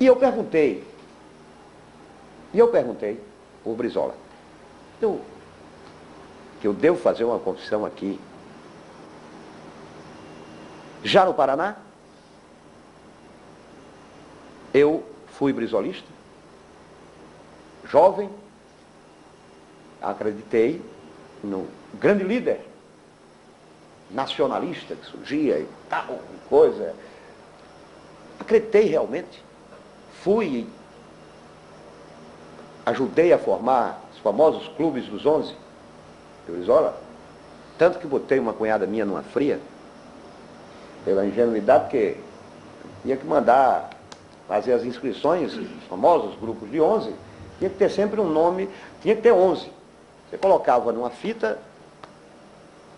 E eu perguntei por Brizola, que eu devo fazer uma confissão aqui. Já no Paraná, eu fui brizolista, jovem, acreditei no grande líder nacionalista que surgia e tal, coisa. Acreditei realmente. Fui, ajudei a formar os famosos clubes dos 11 de Brizola, tanto que botei uma cunhada minha numa fria, pela ingenuidade, porque tinha que mandar fazer as inscrições, os famosos grupos de 11, tinha que ter sempre um nome, tinha que ter 11. Você colocava numa fita,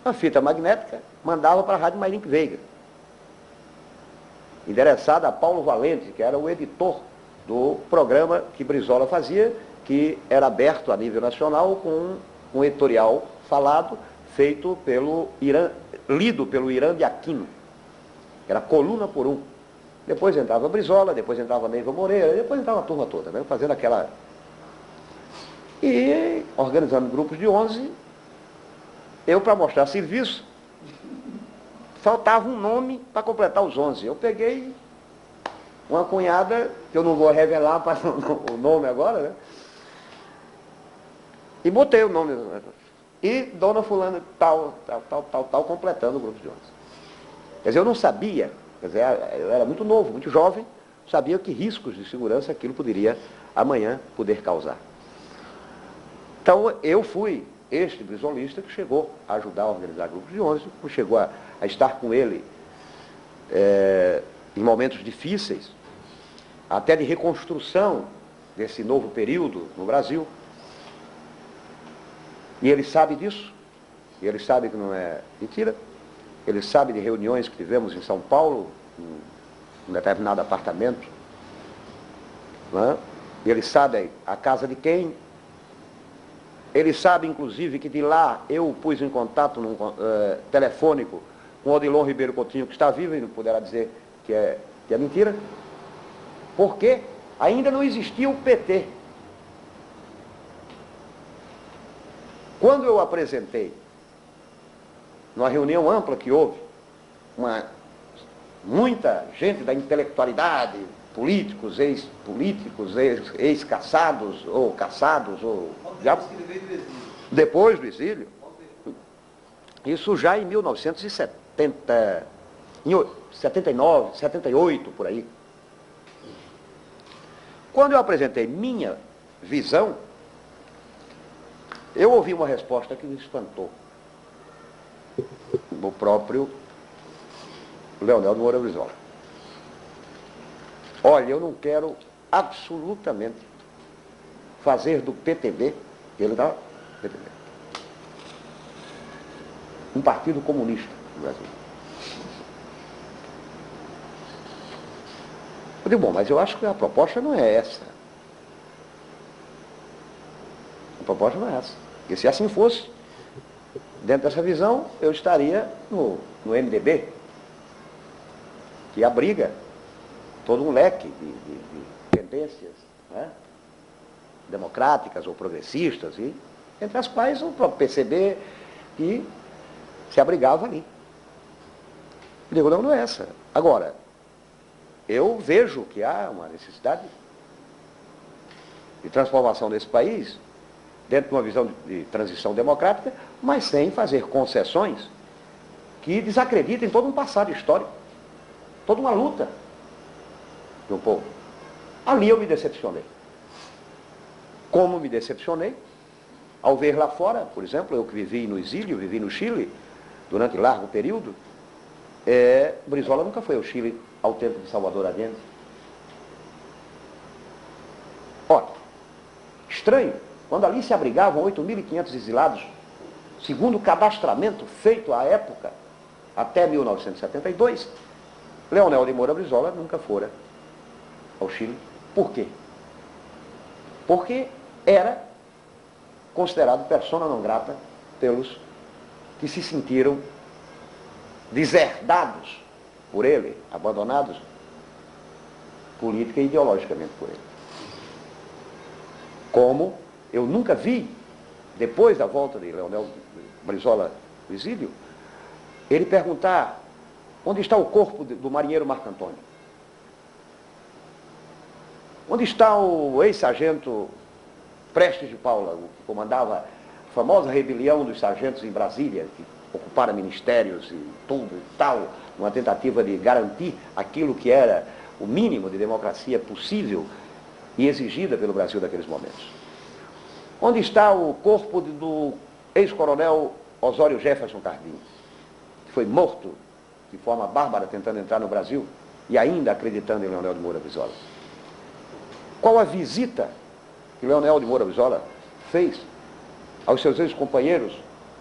uma fita magnética, mandava para a Rádio Mayrink Veiga, endereçada a Paulo Valente, que era o editor do programa que Brizola fazia, que era aberto a nível nacional com um editorial falado, feito pelo lido pelo Irã de Aquino. Era coluna por um. Depois entrava Brizola, depois entrava Neiva Moreira, depois entrava a turma toda, né, fazendo aquela... E organizando grupos de 11, eu, para mostrar serviço, faltava um nome para completar os 11. Eu peguei uma cunhada, que eu não vou revelar o nome agora, né? E botei o nome. E dona fulana tal, completando o grupo de 11. Quer dizer, eu não sabia, quer dizer, eu era muito novo, muito jovem, sabia que riscos de segurança aquilo poderia amanhã poder causar. Então, eu fui este brizolista que chegou a ajudar a organizar grupos de 11, que chegou a estar com ele em momentos difíceis, até de reconstrução desse novo período no Brasil. E ele sabe disso, e ele sabe que não é mentira, ele sabe de reuniões que tivemos em São Paulo, em um determinado apartamento, né? E ele sabe a casa de quem. Ele sabe, inclusive, que de lá eu pus em contato telefônico com o Odilon Ribeiro Coutinho, que está vivo e não poderá dizer que é mentira, porque ainda não existia o PT. Quando eu apresentei, numa reunião ampla que houve, muita gente da intelectualidade, políticos, ex-políticos, ex-caçados, ou caçados, ou... Já, depois do exílio, isso já em 1970, 79, 78, por aí. Quando eu apresentei minha visão, eu ouvi uma resposta que me espantou. O próprio Leonel de Moura Brizola. Olha, eu não quero absolutamente fazer do PTB, ele dá PTB, um partido comunista no Brasil. Eu digo, bom, mas eu acho que a proposta não é essa. A proposta não é essa. E se assim fosse, dentro dessa visão, eu estaria no MDB, que abriga todo um leque de tendências, né, democráticas ou progressistas, e entre as quais o próprio PCB, que se abrigava ali. Eu digo, não é essa. Agora, eu vejo que há uma necessidade de transformação desse país, dentro de uma visão de transição democrática, mas sem fazer concessões que desacreditem todo um passado histórico, toda uma luta do povo. Ali eu me decepcionei. Como me decepcionei ao ver lá fora, por exemplo, eu que vivi no exílio, vivi no Chile durante largo período, Brizola nunca foi ao Chile ao tempo de Salvador Allende. Ora, estranho, quando ali se abrigavam 8.500 exilados, segundo o cadastramento feito à época, até 1972, Leonel de Moura Brizola nunca fora ao Chile. Por quê? Porque era considerado persona non grata pelos que se sentiram deserdados por ele, abandonados política e ideologicamente por ele. Como eu nunca vi, depois da volta de Leonel Brizola do exílio, ele perguntar onde está o corpo do marinheiro Marco Antônio? Onde está o ex-sargento Prestes de Paula, o que comandava a famosa rebelião dos sargentos em Brasília, que ocuparam ministérios e tudo e tal, uma tentativa de garantir aquilo que era o mínimo de democracia possível e exigida pelo Brasil naqueles momentos. Onde está o corpo do ex-coronel Osório Jefferson Cardim, que foi morto de forma bárbara tentando entrar no Brasil e ainda acreditando em Leonel de Moura Brizola? Qual a visita que Leonel de Moura Brizola fez aos seus ex-companheiros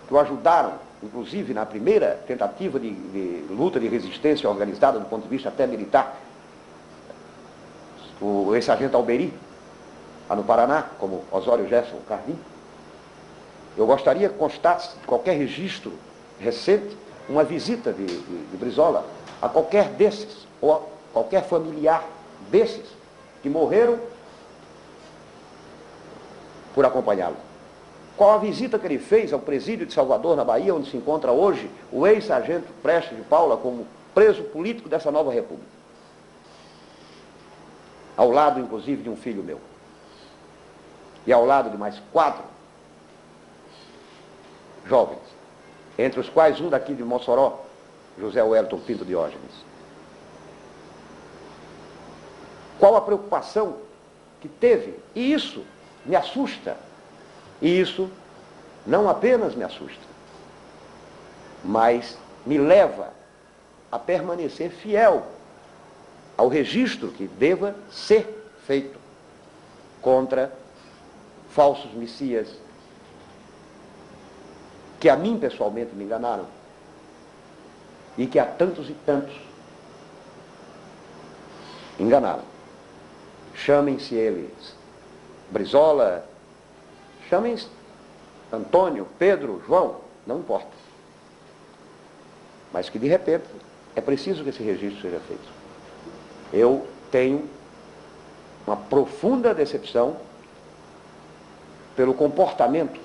que o ajudaram, inclusive na primeira tentativa de luta de resistência organizada do ponto de vista até militar, o ex-sargento Alberi, lá no Paraná, como Osório Jefferson Cardim? Eu gostaria que constasse de qualquer registro recente uma visita de Brizola a qualquer desses, ou a qualquer familiar desses que morreram por acompanhá-lo. Qual a visita que ele fez ao presídio de Salvador, na Bahia, onde se encontra hoje o ex-sargento Prestes de Paula como preso político dessa nova república? Ao lado, inclusive, de um filho meu. E ao lado de mais 4 jovens, entre os quais um daqui de Mossoró, José Wellington Pinto Diógenes. Qual a preocupação que teve? E isso me assusta. E isso não apenas me assusta, mas me leva a permanecer fiel ao registro que deva ser feito contra falsos messias que a mim pessoalmente me enganaram e que a tantos e tantos enganaram. Chamem-se eles Brizola, chamem-se Antônio, Pedro, João, não importa. Mas que de repente é preciso que esse registro seja feito. Eu tenho uma profunda decepção pelo comportamento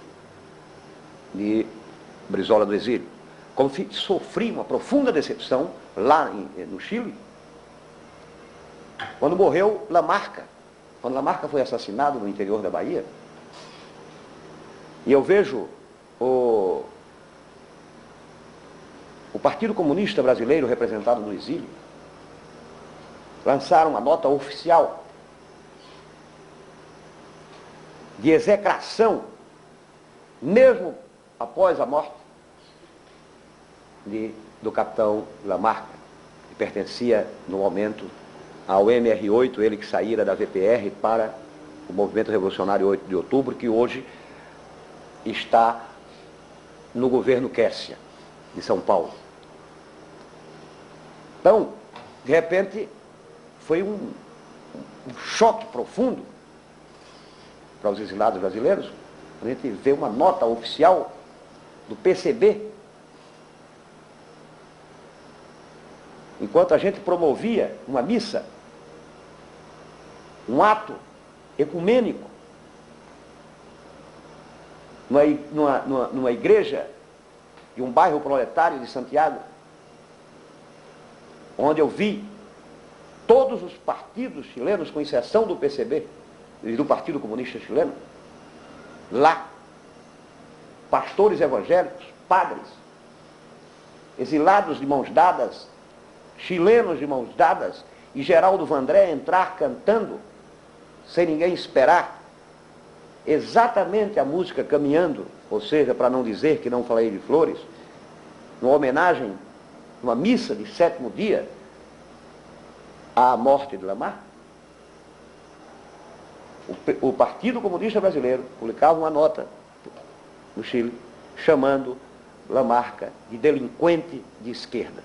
de Brizola do exílio. Como sofri uma profunda decepção lá no Chile, quando morreu Lamarca. Quando Lamarca foi assassinado no interior da Bahia, e eu vejo o Partido Comunista Brasileiro, representado no exílio, lançar uma nota oficial de execração, mesmo após a morte do capitão Lamarca, que pertencia, no momento, ao MR8, ele que saíra da VPR para o Movimento Revolucionário 8 de Outubro, que hoje está no governo Quércia, de São Paulo. Então, de repente, foi um choque profundo para os exilados brasileiros, a gente vê uma nota oficial do PCB, enquanto a gente promovia uma missa, um ato ecumênico, numa igreja de um bairro proletário de Santiago, onde eu vi todos os partidos chilenos, com exceção do PCB e do Partido Comunista Chileno, lá, pastores evangélicos, padres, exilados de mãos dadas, chilenos de mãos dadas, e Geraldo Vandré entrar cantando, sem ninguém esperar, exatamente a música Caminhando, ou seja, para não dizer que não falei de flores, numa homenagem, numa missa de 7º dia, à morte de Lamarca. O Partido Comunista Brasileiro publicava uma nota no Chile, chamando Lamarca de delinquente de esquerda.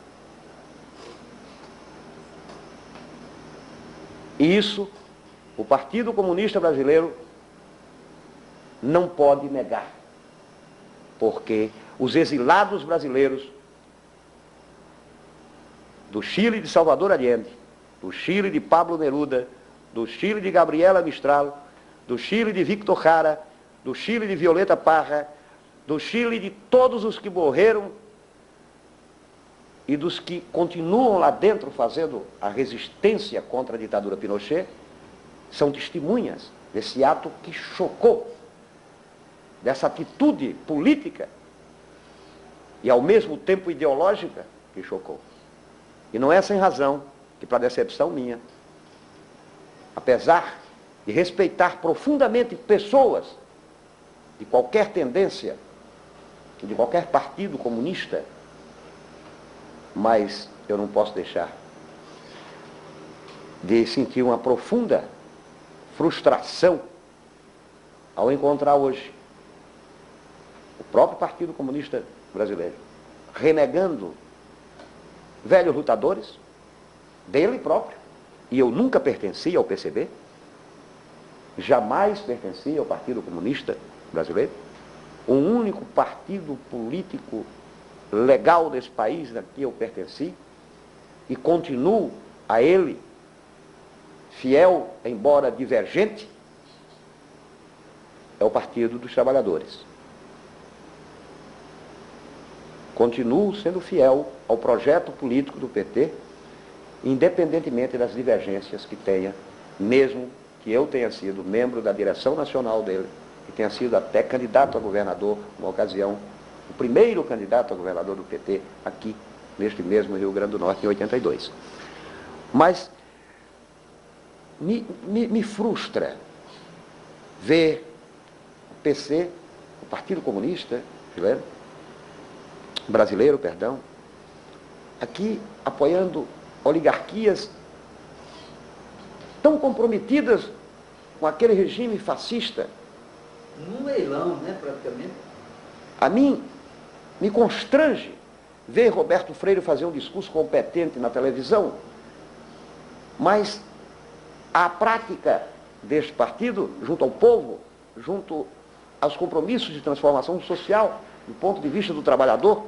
E isso, o Partido Comunista Brasileiro não pode negar, porque os exilados brasileiros do Chile e de Salvador Allende, do Chile de Pablo Neruda, do Chile de Gabriela Mistral, do Chile de Victor Jara, do Chile de Violeta Parra, do Chile de todos os que morreram e dos que continuam lá dentro fazendo a resistência contra a ditadura Pinochet, são testemunhas desse ato que chocou, dessa atitude política e ao mesmo tempo ideológica que chocou. E não é sem razão que, para decepção minha, apesar de respeitar profundamente pessoas de qualquer tendência, de qualquer partido comunista, mas eu não posso deixar de sentir uma profunda frustração ao encontrar hoje o próprio Partido Comunista Brasileiro renegando velhos lutadores dele próprio. E eu nunca pertenci ao PCB, jamais pertenci ao Partido Comunista Brasileiro, o único partido político legal desse país a que eu pertenci, e continuo a ele fiel, embora divergente, é o Partido dos Trabalhadores. Continuo sendo fiel ao projeto político do PT, independentemente das divergências que tenha, mesmo que eu tenha sido membro da direção nacional dele, que tenha sido até candidato a governador, numa ocasião, o primeiro candidato a governador do PT aqui, neste mesmo Rio Grande do Norte, em 82. Mas me frustra ver o PC, o Partido Comunista Brasileiro, aqui apoiando oligarquias tão comprometidas com aquele regime fascista. Num leilão, né, praticamente. A mim, me constrange ver Roberto Freire fazer um discurso competente na televisão, mas a prática deste partido, junto ao povo, junto aos compromissos de transformação social, do ponto de vista do trabalhador,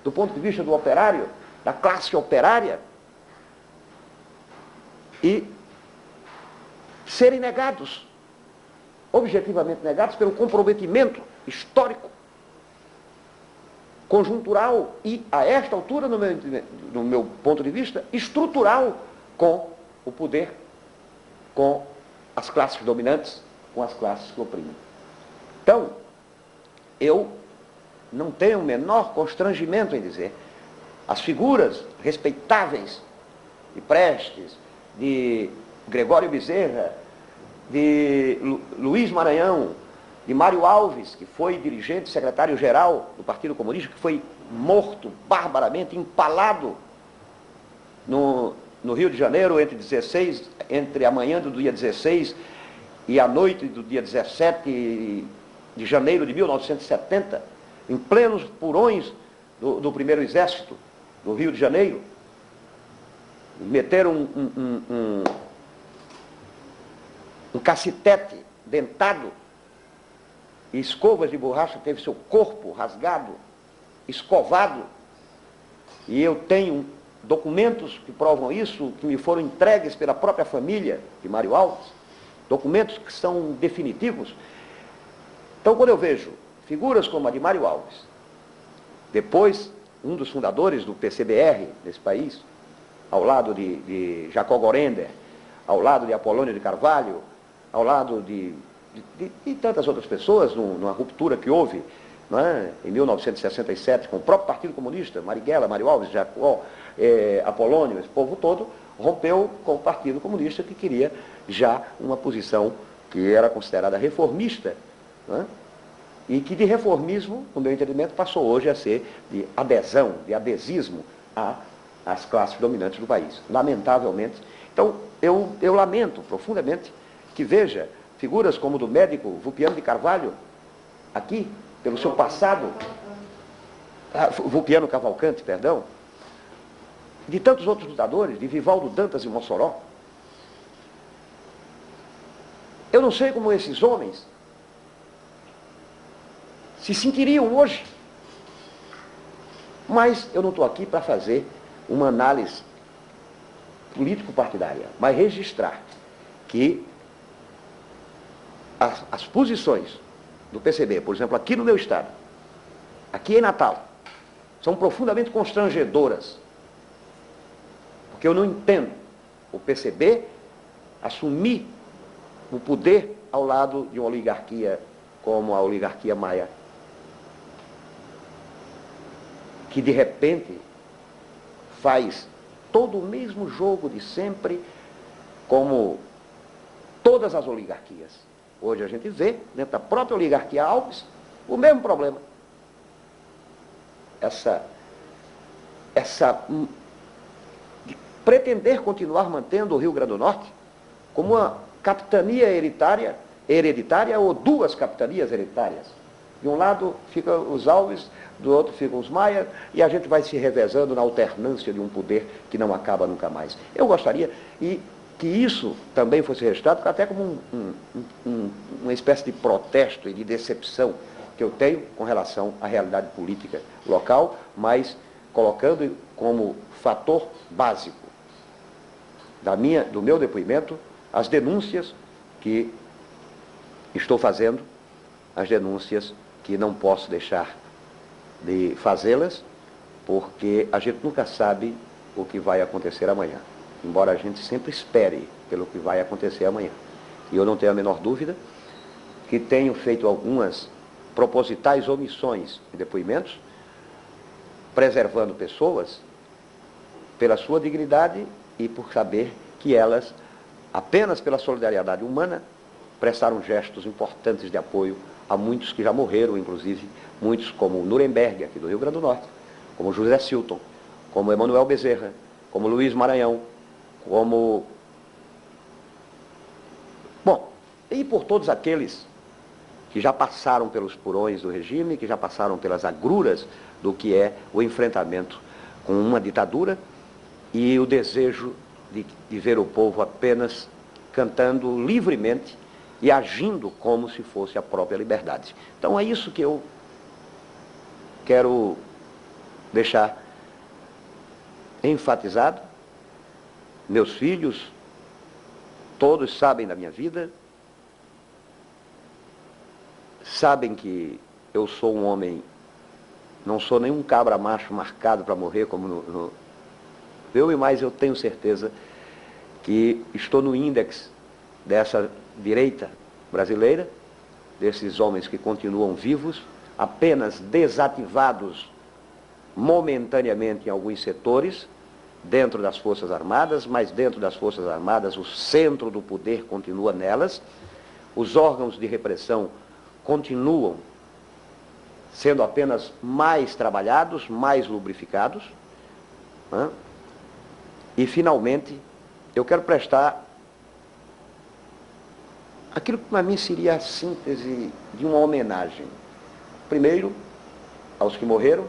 do ponto de vista do operário, da classe operária, e serem negados, objetivamente negados, pelo comprometimento histórico, conjuntural e, a esta altura, no meu ponto de vista, estrutural com o poder, com as classes dominantes, com as classes que oprimem. Então, eu não tenho o menor constrangimento em dizer as figuras respeitáveis de Prestes, de Gregório Bezerra, de Luiz Maranhão, de Mário Alves, que foi dirigente, secretário-geral do Partido Comunista, que foi morto barbaramente, empalado no Rio de Janeiro entre a manhã do dia 16 e a noite do dia 17 de janeiro de 1970, em plenos porões do primeiro exército do Rio de Janeiro. Meteram um cacetete dentado e escovas de borracha, teve seu corpo rasgado, escovado, e eu tenho documentos que provam isso, que me foram entregues pela própria família de Mário Alves, documentos que são definitivos. Então, quando eu vejo figuras como a de Mário Alves, depois um dos fundadores do PCBR nesse país, ao lado de Jacó Gorender, ao lado de Apolônio de Carvalho, ao lado de tantas outras pessoas, numa ruptura que houve, não é, em 1967, com o próprio Partido Comunista, Marighella, Mário Alves, Jacó, Apolônio, esse povo todo, rompeu com o Partido Comunista, que queria já uma posição que era considerada reformista, não é? E que de reformismo, no meu entendimento, passou hoje a ser de adesão, de adesismo às classes dominantes do país. Lamentavelmente. Então, eu lamento profundamente que veja figuras como do médico Vulpiano de Carvalho, aqui, pelo seu passado, Vulpiano Cavalcante, perdão, de tantos outros lutadores, de Vivaldo Dantas e Mossoró. Eu não sei como esses homens se sentiriam hoje, mas eu não estou aqui para fazer uma análise político-partidária, mas registrar que as posições do PCB, por exemplo, aqui no meu estado, aqui em Natal, são profundamente constrangedoras, porque eu não entendo o PCB assumir o poder ao lado de uma oligarquia como a oligarquia Maia, que de repente faz todo o mesmo jogo de sempre, como todas as oligarquias. Hoje a gente vê, dentro da própria oligarquia Alves, o mesmo problema. De pretender continuar mantendo o Rio Grande do Norte como uma capitania hereditária ou duas capitanias hereditárias. De um lado ficam os Alves, do outro ficam os Maia, e a gente vai se revezando na alternância de um poder que não acaba nunca mais. Eu gostaria que isso também fosse registrado, até como uma espécie de protesto e de decepção que eu tenho com relação à realidade política local, mas colocando como fator básico do meu depoimento as denúncias que estou fazendo, as denúncias que não posso deixar de fazê-las, porque a gente nunca sabe o que vai acontecer amanhã, embora a gente sempre espere pelo que vai acontecer amanhã. E eu não tenho a menor dúvida que tenho feito algumas propositais omissões de depoimentos, preservando pessoas pela sua dignidade e por saber que elas, apenas pela solidariedade humana, prestaram gestos importantes de apoio a muitos que já morreram, inclusive muitos como Nuremberg, aqui do Rio Grande do Norte, como José Silton, como Emanuel Bezerra, como Luiz Maranhão, como... Bom, e por todos aqueles que já passaram pelos porões do regime, que já passaram pelas agruras do que é o enfrentamento com uma ditadura e o desejo de ver o povo apenas cantando livremente e agindo como se fosse a própria liberdade. Então é isso que eu quero deixar enfatizado. Meus filhos, todos sabem da minha vida, sabem que eu sou um homem, não sou nenhum cabra macho marcado para morrer, como mas eu tenho certeza que estou no índex dessa direita brasileira, desses homens que continuam vivos, apenas desativados momentaneamente em alguns setores, dentro das Forças Armadas, mas dentro das Forças Armadas o centro do poder continua nelas, os órgãos de repressão continuam sendo apenas mais trabalhados, mais lubrificados, né? E, finalmente, eu quero prestar aquilo que para mim seria a síntese de uma homenagem. Primeiro, aos que morreram,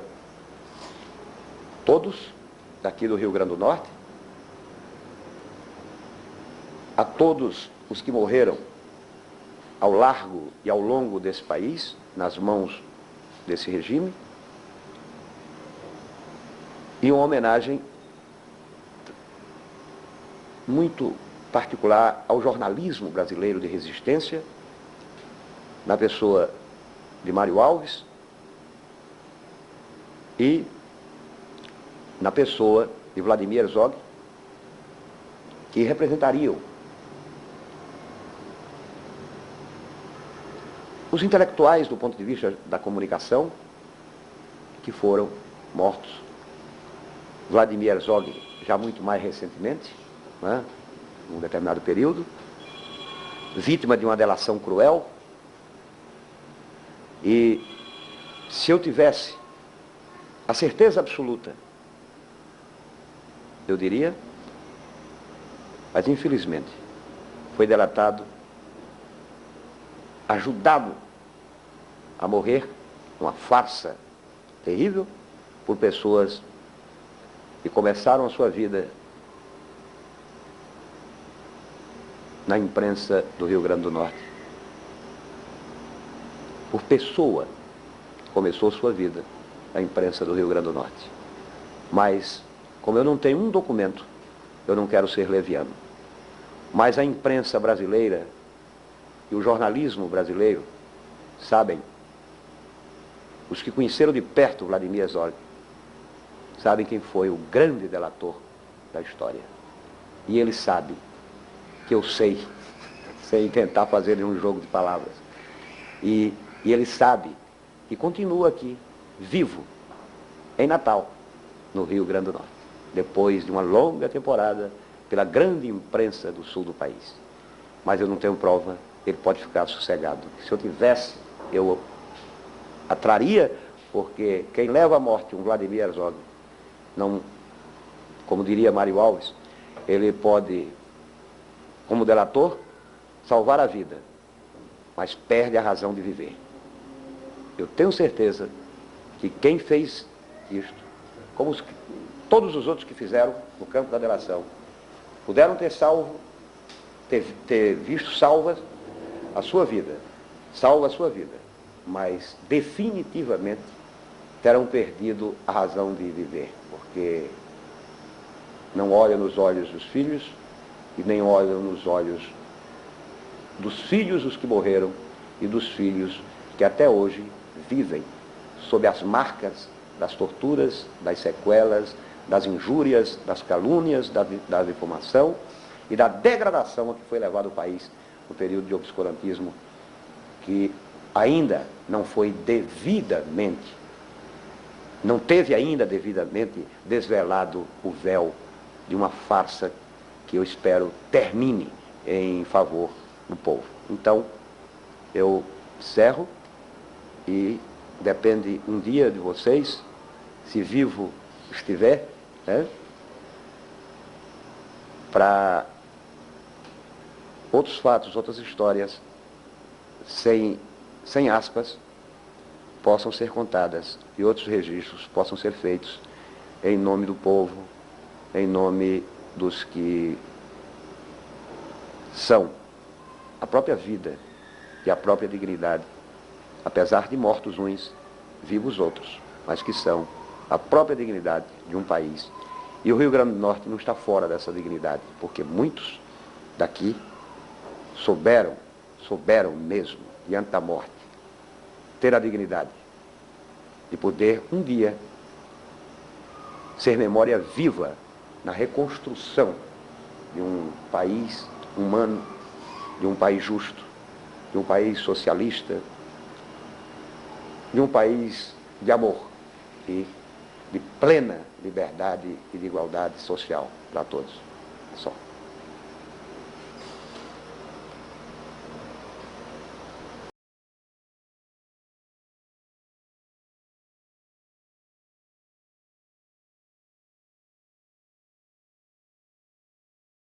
todos daqui do Rio Grande do Norte, a todos os que morreram ao largo e ao longo desse país, nas mãos desse regime, e uma homenagem muito particular ao jornalismo brasileiro de resistência, na pessoa de Mário Alves e na pessoa de Vladimir Herzog, que representariam os intelectuais do ponto de vista da comunicação que foram mortos. Vladimir Herzog já muito mais recentemente, né, num determinado período, vítima de uma delação cruel. E se eu tivesse a certeza absoluta, eu diria, mas infelizmente foi delatado, ajudado a morrer, uma farsa terrível, por pessoas que começaram a sua vida na imprensa do Rio Grande do Norte. Por pessoa começou sua vida na imprensa do Rio Grande do Norte. Mas, como eu não tenho um documento eu não quero ser leviano. Mas a imprensa brasileira e o jornalismo brasileiro sabem, os que conheceram de perto Vladimir Herzog, sabem quem foi o grande delator da história. E ele sabe que eu sei, sem tentar fazer um jogo de palavras. E ele sabe que continua aqui, vivo, em Natal, no Rio Grande do Norte, depois de uma longa temporada pela grande imprensa do sul do país. Mas eu não tenho prova, ele pode ficar sossegado. Se eu tivesse, eu atraria, porque quem leva à morte um Vladimir Herzog, não, como diria Mário Alves, ele pode, como delator, salvar a vida, mas perde a razão de viver. Eu tenho certeza que quem fez isto, como todos os outros que fizeram no campo da delação, puderam ter salvo, ter visto salva a sua vida, mas definitivamente terão perdido a razão de viver, porque não olham nos olhos dos filhos e nem olham nos olhos dos filhos os que morreram e dos filhos que até hoje vivem sob as marcas das torturas, das sequelas, das injúrias, das calúnias, da difamação e da degradação a que foi levado o país no período de obscurantismo, que ainda não foi devidamente, não teve ainda devidamente desvelado o véu de uma farsa que eu espero termine em favor do povo. Então, eu encerro e depende um dia de vocês, se vivo estiver, né, para outros fatos, outras histórias, sem aspas, possam ser contadas e outros registros possam ser feitos em nome do povo, em nome dos que são a própria vida e a própria dignidade, apesar de mortos uns, vivos outros, mas que são a própria dignidade de um país. E o Rio Grande do Norte não está fora dessa dignidade, porque muitos daqui souberam mesmo, diante da morte, ter a dignidade de poder um dia ser memória viva na reconstrução de um país humano, de um país justo, de um país socialista, de um país de amor e de plena liberdade e de igualdade social para todos. Só.